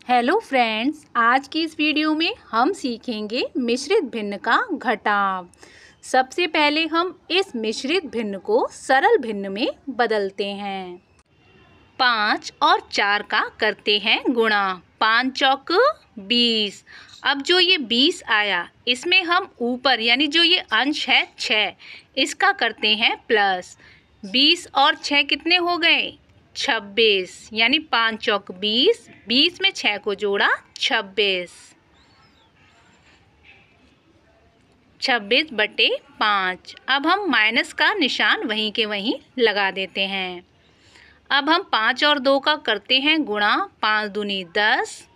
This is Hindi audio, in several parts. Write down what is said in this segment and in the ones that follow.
हेलो फ्रेंड्स, आज की इस वीडियो में हम सीखेंगे मिश्रित भिन्न का घटाव। सबसे पहले हम इस मिश्रित भिन्न को सरल भिन्न में बदलते हैं। 5 और 4 का करते हैं गुणा। 5 चौक 20। अब जो ये 20 आया इसमें हम ऊपर यानी जो ये अंश है 6 इसका करते हैं प्लस। 20 और 6 कितने हो गए? 26। यानी 5 चौक 20, 20 में 6 को जोड़ा 26। 26/5। अब हम माइनस का निशान वहीं के वहीं लगा देते हैं। अब हम 5 और 2 का करते हैं गुणा। 5 दूनी 10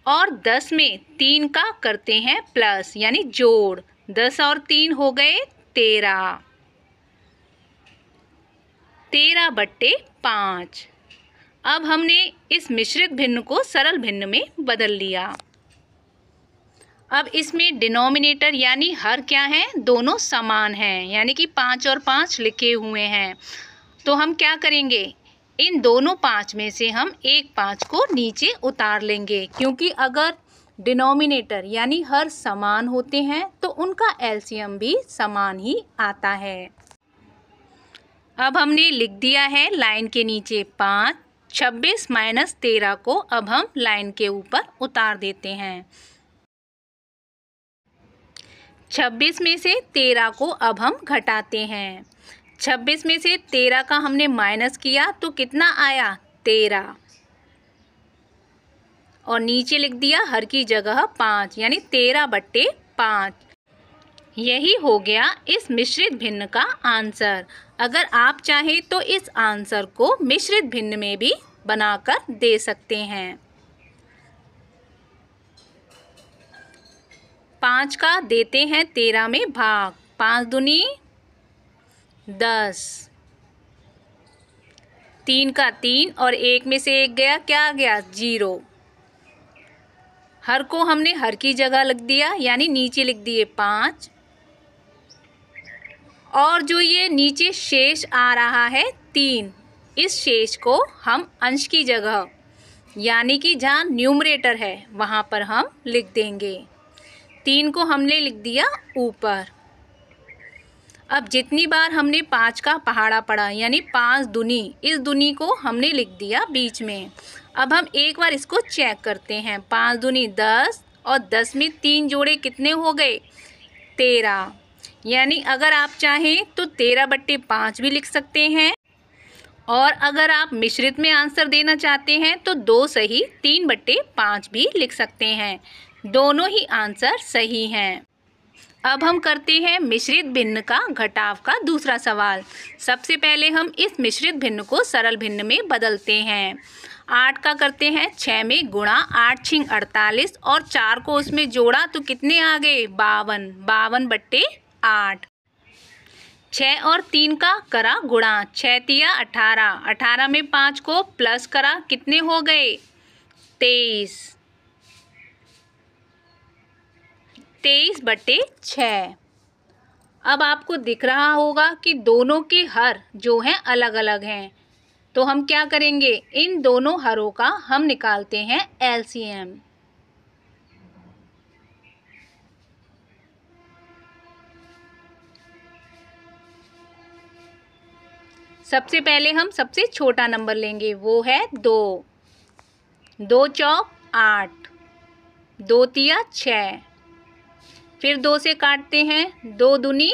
और 10 में 3 का करते हैं प्लस यानी जोड़। 10 और 3 हो गए 13। 13/5। अब हमने इस मिश्रित भिन्न को सरल भिन्न में बदल लिया। अब इसमें डिनोमिनेटर यानी हर क्या है? दोनों समान हैं, यानी कि 5 और 5 लिखे हुए हैं। तो हम क्या करेंगे? इन दोनों 5 में से हम एक 5 को नीचे उतार लेंगे, क्योंकि अगर डिनोमिनेटर यानी हर समान होते हैं तो उनका एलसीएम भी समान ही आता है। अब हमने लिख दिया है लाइन के नीचे 5। 26 माइनस 13 को अब हम लाइन के ऊपर उतार देते हैं। 26 में से 13 को अब हम घटाते हैं। 26 में से 13 का हमने माइनस किया तो कितना आया? 13। और नीचे लिख दिया हर की जगह 5, यानी 13/5। यही हो गया इस मिश्रित भिन्न का आंसर। अगर आप चाहें तो इस आंसर को मिश्रित भिन्न में भी बनाकर दे सकते हैं। 5 का देते हैं 13 में भाग। 5 दूनी 10। 3 का 3 और 1 में से 1 गया, क्या आ गया? 0। हर को हमने हर की जगह लिख दिया, यानी नीचे लिख दिए 5। और जो ये नीचे शेष आ रहा है 3, इस शेष को हम अंश की जगह यानी कि जहाँ न्यूमरेटर है वहाँ पर हम लिख देंगे। 3 को हमने लिख दिया ऊपर। अब जितनी बार हमने 5 का पहाड़ा पढ़ा यानी 5 दूनी, इस दूनी को हमने लिख दिया बीच में। अब हम एक बार इसको चेक करते हैं। 5 दूनी 10 और 10 में 3 जोड़े कितने हो गए? 13। यानी अगर आप चाहें तो 13/5 भी लिख सकते हैं, और अगर आप मिश्रित में आंसर देना चाहते हैं तो 2 सही 3/5 भी लिख सकते हैं। दोनों ही आंसर सही हैं। अब हम करते हैं मिश्रित भिन्न का घटाव का दूसरा सवाल। सबसे पहले हम इस मिश्रित भिन्न को सरल भिन्न में बदलते हैं। 8 का करते हैं 6 में गुणा। 8 छिंग 48 और 4 को उसमें जोड़ा तो कितने आ गए? 52। 52/8। 6 और 3 का करा गुणा। 6 तिया 18। 18 में 5 को प्लस करा, कितने हो गए? 23। 23/6। अब आपको दिख रहा होगा कि दोनों के हर जो हैं अलग अलग हैं, तो हम क्या करेंगे? इन दोनों हरों का हम निकालते हैं एलसीएम। सबसे पहले हम सबसे छोटा नंबर लेंगे, वो है 2। 2 चौक 8, 2 तिया 6। फिर 2 से काटते हैं, 2 दूनी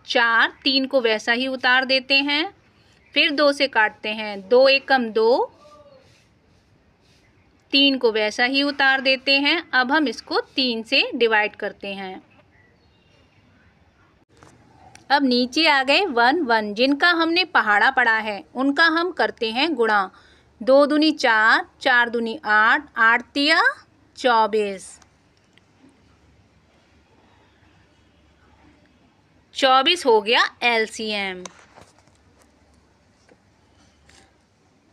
4, 3 को वैसा ही उतार देते हैं। फिर 2 से काटते हैं, 2 एकम 2, 3 को वैसा ही उतार देते हैं। अब हम इसको 3 से डिवाइड करते हैं। अब नीचे आ गए 1 1, जिनका हमने पहाड़ा पढ़ा है उनका हम करते हैं गुणा। 2 दूनी 4, 4 दूनी 8, 8 तिया 24। 24 हो गया एलसीएम।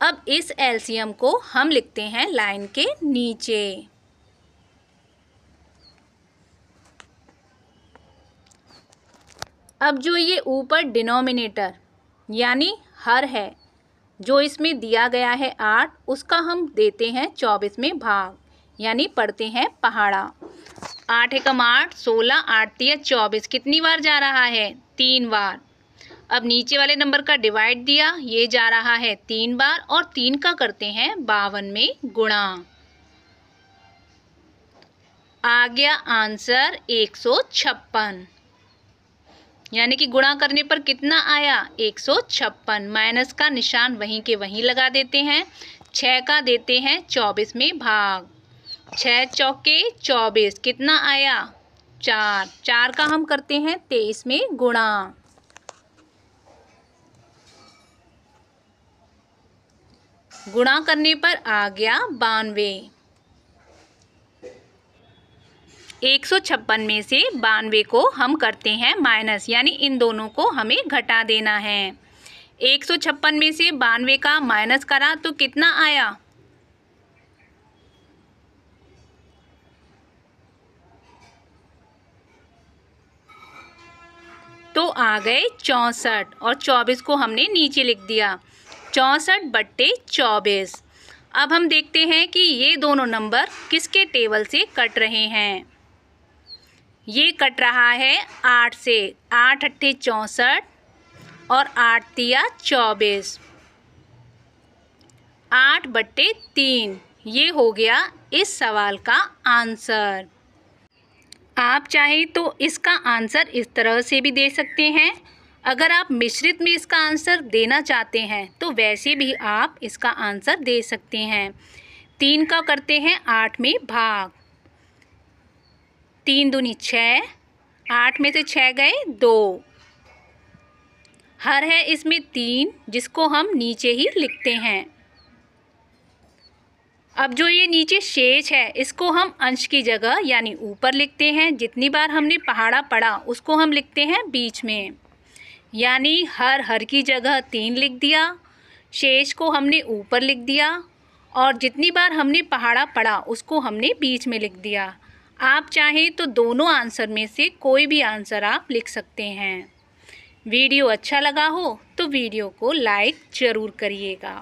अब इस एलसीएम को हम लिखते हैं लाइन के नीचे। अब जो ये ऊपर डिनोमिनेटर यानी हर है जो इसमें दिया गया है 8, उसका हम देते हैं 24 में भाग, यानी पढ़ते हैं पहाड़ा। 8 एकम 8, 16, 8 तिया 24, कितनी बार जा रहा है? 3 बार। अब नीचे वाले नंबर का डिवाइड दिया, ये जा रहा है 3 बार और 3 का करते हैं 52 में गुणा। आ गया आंसर 156, यानी कि गुणा करने पर कितना आया? 156। माइनस का निशान वहीं के वहीं लगा देते हैं। 6 का देते हैं 24 में भाग। 6 चौके 24, कितना आया? 4। 4 का हम करते हैं 23 में गुणा। गुणा करने पर आ गया 92। 156 में से 92 को हम करते हैं माइनस, यानी इन दोनों को हमें घटा देना है। 156 में से 92 का माइनस करा तो कितना आया? तो आ गए 64 और 24 को हमने नीचे लिख दिया। 64/24। अब हम देखते हैं कि ये दोनों नंबर किसके टेबल से कट रहे हैं। ये कट रहा है 8 से। 8 अट्ठे 64 और 8 तिया 24। 8/3 ये हो गया इस सवाल का आंसर। आप चाहें तो इसका आंसर इस तरह से भी दे सकते हैं। अगर आप मिश्रित में इसका आंसर देना चाहते हैं तो वैसे भी आप इसका आंसर दे सकते हैं। 3 का करते हैं 8 में भाग। 3 दूनी 6, 8 में से 6 गए 2। हर है इसमें 3, जिसको हम नीचे ही लिखते हैं। अब जो ये नीचे शेष है इसको हम अंश की जगह यानी ऊपर लिखते हैं। जितनी बार हमने पहाड़ा पढ़ा उसको हम लिखते हैं बीच में, यानी हर की जगह 3 लिख दिया। शेष को हमने ऊपर लिख दिया और जितनी बार हमने पहाड़ा पढ़ा उसको हमने बीच में लिख दिया। आप चाहें तो दोनों आंसर में से कोई भी आंसर आप लिख सकते हैं। वीडियो अच्छा लगा हो तो वीडियो को लाइक ज़रूर करिएगा।